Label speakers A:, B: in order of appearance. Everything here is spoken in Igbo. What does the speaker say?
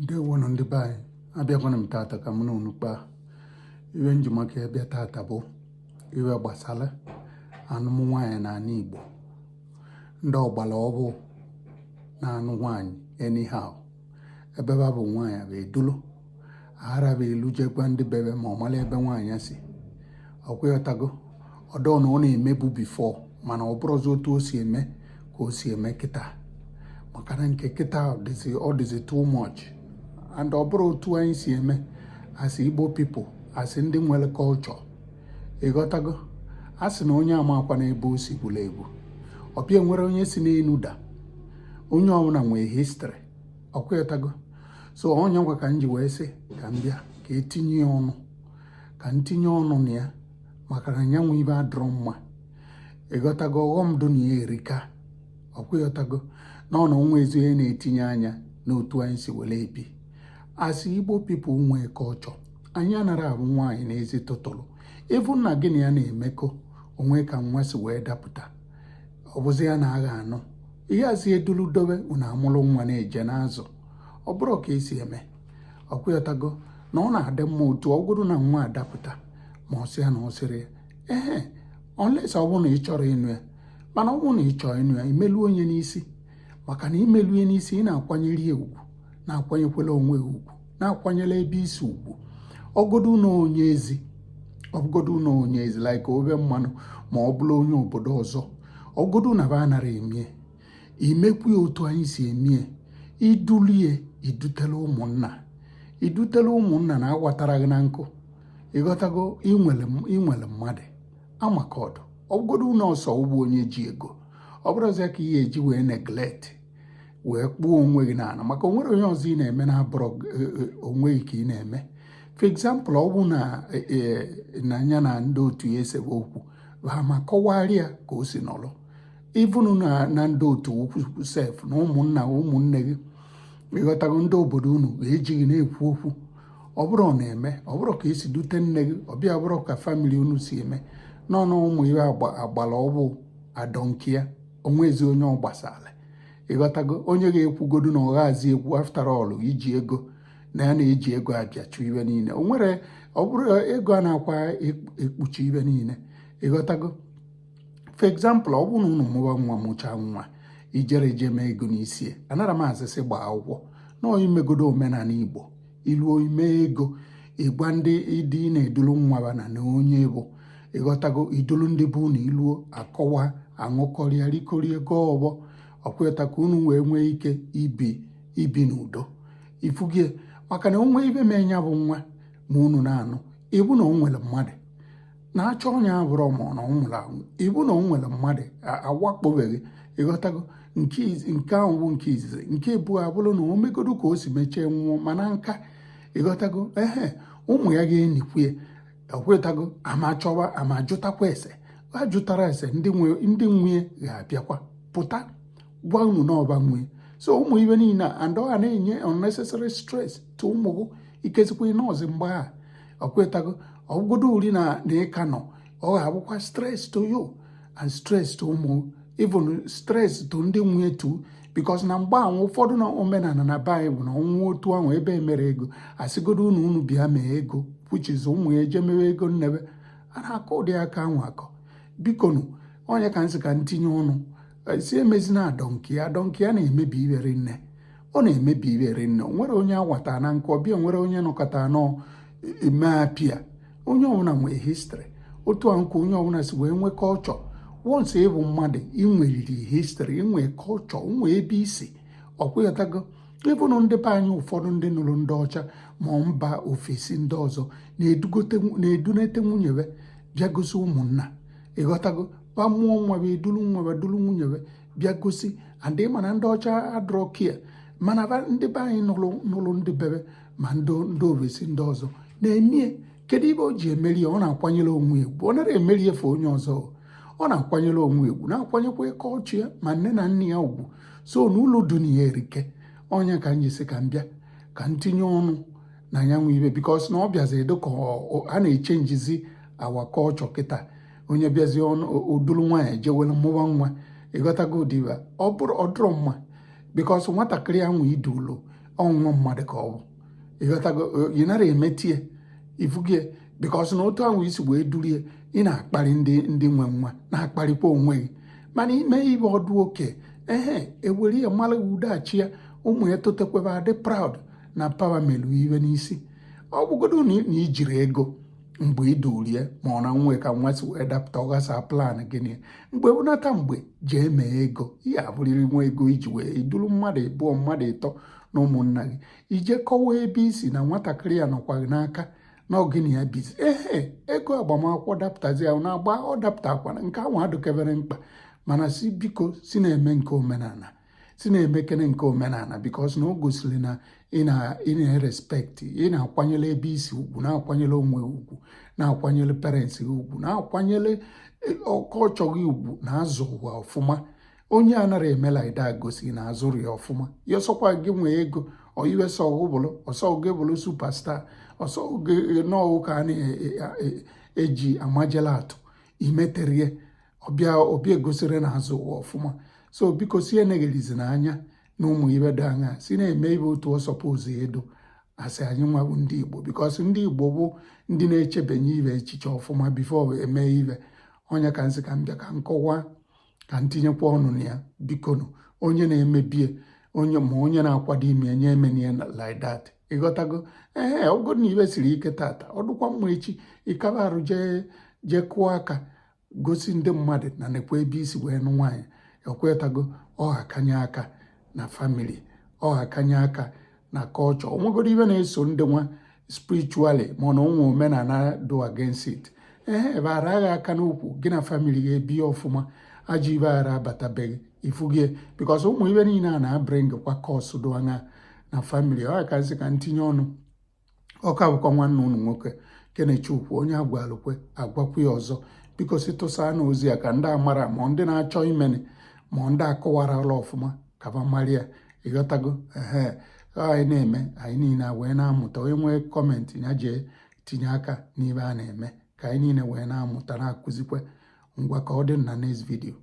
A: Ndewono ndị be anyị abịakwana m tata ka m na unu kpaa iwe njimaka ebe tata bụ iwe gbasara anụmụ nwaanyị na ana Igbo ndị ọgbara ọhụụ na anụ nwaanyị anyhow ebe ba bụ nwaanyị bụ edulu aghara bụ elu jekwa ndị bebe ma ọ mara ebe nwaanyị si ọkwụghọtago ọdọ na ọ na-emebu bifo mana ọ bụrụzi otu o si eme ka o si eme kịta maka na nke kịta ọ dịzi too much and ọ bụrụ otu anyị si eme asị Igbo people asị ndị nwere culture ịghọtago a sị na onye amakwa n'ebe o si gwụla egwu ọbịa nwere onye si n'enu da onye ọbụla nwee history ọkwụghọtago so onye ngwa ka m ji wee sị ka m bịa ka etinye ọnụ ka ntinye ọnụ na ya maka na ya nwe ibe adọrọ mma ịghọtago ọghọm dị na ya erika ọkwụghọtago na ọ na onwe ezi onye na-etinye anya n'otu anyị si were ebi asị Igbo people nwee culture anyị anara abụ nwaanyị n'ezi tụtụrụ ịbụ nna gị na ya na-emekọ onwe ka nwa si wee dapụta ọ bụzi ya na-agha anụ ihe azi edulu dobe unu amụrụ nwa na-eje n'azụ ọ bụrụ ka esi eme ọkwụghọtago na ọ na-adị mma otu ọgwụrụ na nwa adapụta ma ọ sị ya na ọ sịrị ya olesa ọ bụrụ na ị chọrọ ịnụ ya mana ọ bụrụ na ị chọrọ ịnụ ya imelu onye n'isi maka na imelu ihe n'isi ị na-akwanyere ya ugwu na-akwanyekwela onwe ugwu na-akwanyela ebe isi ugwu ọgodu na onye ezi like obe mmanụ ma ọ bụrụ onye obodo ọzọ ọgodu na ba anara emie imekwu ya otu anyị si emie idulie idutela ụmụnna na-agwatara gị na nkụ ịghọtago inwere mmadụ amaka ọdụ ọgodu na ọsọ ugbo onye ji ego ọ bụrụzia ka ihe eji wee neglect wee kpuo onwe gị n'ala maka onwere onye ọzọ ị na-eme na-abụrụ onwe gị ka ị na-eme for example ọ bụ na anya na ndị otu ya esebe okwu ha ma kọwarịa ka o si nọrọ ịvụnụ na ndị otu okwu sef na ụmụnne gị ịghọtago ndị obodo unu ga-ejighị na-ekwu okwu ọ bụrụ na-eme ọ bụrụ ka esi dute nne gị ọbịa bụrụ ka famili unu si eme n'ọnụ ụmụ ihe agbara ọbụ adọnki ya onwezi onye ọ gbasara ịghọtago onye ga-ekwugodu na ọghazi egwu after all iji ego na ya na-eji ego abịachụ ibe niile ọ bụrụ ego a na-akwa ekpuchi ibe niile ịghọtago for example ọ bụrụ na unu mụba nwa mụchaa nwa ijere eje mee ego n'isi anara m asịsị gbaa akwụkwọ na imegodo omenala Igbo iluo ime ego ịgwa ndị ịdị na-edulu nwa bana na onye bụ ịghọtago idulu ndị bụ na iluo akọwa aṅụkọrịa rikorie ego ọbọ ọkweta ka unu wee nwee ike ibi n'udo ifugie maka na onwe ibe menya bụ nwa ma unu na-anụ ịbụ na o nwere mmadụ na-achọ onye abụrụ ma na ọ nwụrụ anwụ ịbụ na o nwere mmadụ awakpobeghị ịghọtago nke ahụ bụ nke izizi nke abụọ abụrụ na o megodo ka o si mechie nwụọ mana nka ịghọtago ụmụ ya ga-enikwu ya ọkwetago amachọwa amajụtakwa ese ha jụtara ese ndị nwunye ga-abịakwa pụta gwa unu n'ọba nwunye so ụmụ ibe niile and ọ ga na-enye unnecessary stress to ụmụ gị ikezikwa nọọsụ mgbe ha ọkwetago ọgwụgodo uri na ịka nọ ọ ga-abụkwa stress to you and stress to ụmụ even stress to ndị nwunye too because na mgbe ahụ ụfọdụ na omenala na be anyị bụ na ọnwụ otu ahụ ebe emere ego asịgodo unu bịa mee ego which is ụmụ ya eje mewe ego nnebe a na-akọ ụdị aka ahụ akọ bikonu onye ka nsị ka ntinye ọnụ si emezina adọnki ya na-emebi iwere nne ọ na-emebi iwere nne nwere onye awata na nke ọbịa nwere onye nọkọta anọ eme apịa onye ọbụla nwee histrị otu ahụ ka onye ọbụla si wee nwee kọlchọ wonsi ịbụ mmadụ inweriri histrị inwe kọlchọ nwe ebe isi ọkwụghọtago ịbụnụ ndị be anyị ụfọdụ ndị nụrụ ndị ọcha ma mba ofesi ndị ọzọ na-edunete nwunye bịa gosi ụmụnna ịghọtago ba mụọ nwa edulu nwunye bịa gosi adị mana ndị ọcha adọrọ kia mana ndị be anyị nụrụ ndị bebe ma ndị ofesi ndị ọzọ na-emie kedu ibe o ji emeri ya ọ na-akwanyere onwe egwu ọ nara emeri efe onye ọzọ ọ na-akwanyere onwe egwu na-akwanyekwa ịkọ ọchị ya ma nne na nna ya ugwu so n'ụlọ dunia erike onye ka m jisi ka m bịa ka m tinye ọnụ na anyanwụ ibe bikos na ọ bịazi edo ka a na-eche njizi awaka ọchọ kịta onye bịazi odulu nwaanyị ejewela mụba nwa ịghọtago diba ọ dụrụ mma bikos nwatakịrị ahụ idulu ọnwụnwa mmadụ ka ọ bụ ịghọtago ị nara emetie ifugie bikos na otu ahụ isi wee durie ị na-akparị ndị nwe nwa na-akparịkwa onwe gị mana ime ibe ọdụ oke ewere ya mara udachi ya ụmụ ya totekwebe adị proud na pawa melu iwe n'isi ọ bụgodo na ijiri ego mgbe idurie ma ọ na nwe ka nwa si wee dapụta ọghasa plan gịnị mgbe bunata mgbe jee mee ego ihe abụrịrị nwa ego iji wee iduru mmadụ ịbụọ mmadụ ịtọ na ụmụnna gị ije kọwa ebe isi na nwatakịrị ya nọkwa gị n'aka na ogini ya bizi ego agbamakwụkwọ dapụtazi ya na-agba ọ dapụtakwana nke ahụ adụkebere mkpa mana si biko si na-eme nke omenala si na-emekene nke omenala bikos na o gosiri na ị na-respect ị na-akwanyere ebe isi ugwu na-akwanyere onwe ugwu na-akwanyere parents gị ugwu na-akwanyere ọkọchọ gị ugwu na azụ ụwa ọfụma onye anara emela ida gosi na azụrụ ya ọfụma ya ọsọkwa gị nwee ego oiwesa ọgụbụlụ ọsọ gị bụrụ superstar ọsọ gị nọọ ka a na-eji amajela atụ imeterie ọbịa egosiri na azụ ụwa ọfụma so biko si eneghelizi n'anya na ụmụ ibe dị anya si na-eme ibe otu ọ sọpụzụ edo asị anyị nwa bụ ndị Igbo bikos ndị Igbo bụ ndị na-echebanye ibe echiche ọfụma bifo eme ibe onye ka nsị ka m bịa ka nkọwa ka ntinyekwa ọnụ na ya bikonu onye na-emebie onye na-akwado ime enye emenie like that ịghọtago ọgụgụ na ibe siri ike tata ọ dụkwa mma echi ịkaba arụ jee kụọ aka gosi ndị mmadụ na nekwa ebe isi wee nụ nwaanyị ekwetago ọha kanye aka na famili ọha kanye aka na kọlchọ onwegoro ibe na-eso ndị nwa spiritually mana onwe omenala do against it ebe ara agha aka n'ukwu gị na famili ga ebi ọfụma ajọ ibe aghara abatabeghị ifugie bikos ụmụ ibe niile a na-abring kwa kọsụ do anya na famili ọ akazi ka ntinye ọnụ ọka bụkwa nwanne ụnụ nwoke Kenechukwu onye agwalụkwe agwakwu ya ọzọ biko si tụsa na ozi ya ka ndị amara ma ndị na-achọ imeni ma ndị akọwarala ọfụma kaba maria ịghọtago anyị na-eme anyị niile wee na-amụta onye nwee kọmentị ya jee tinye aka n'ibe a na-eme ka anyị niile wee na-amụta na-akụzikwe ngwa ka ọ dị na next video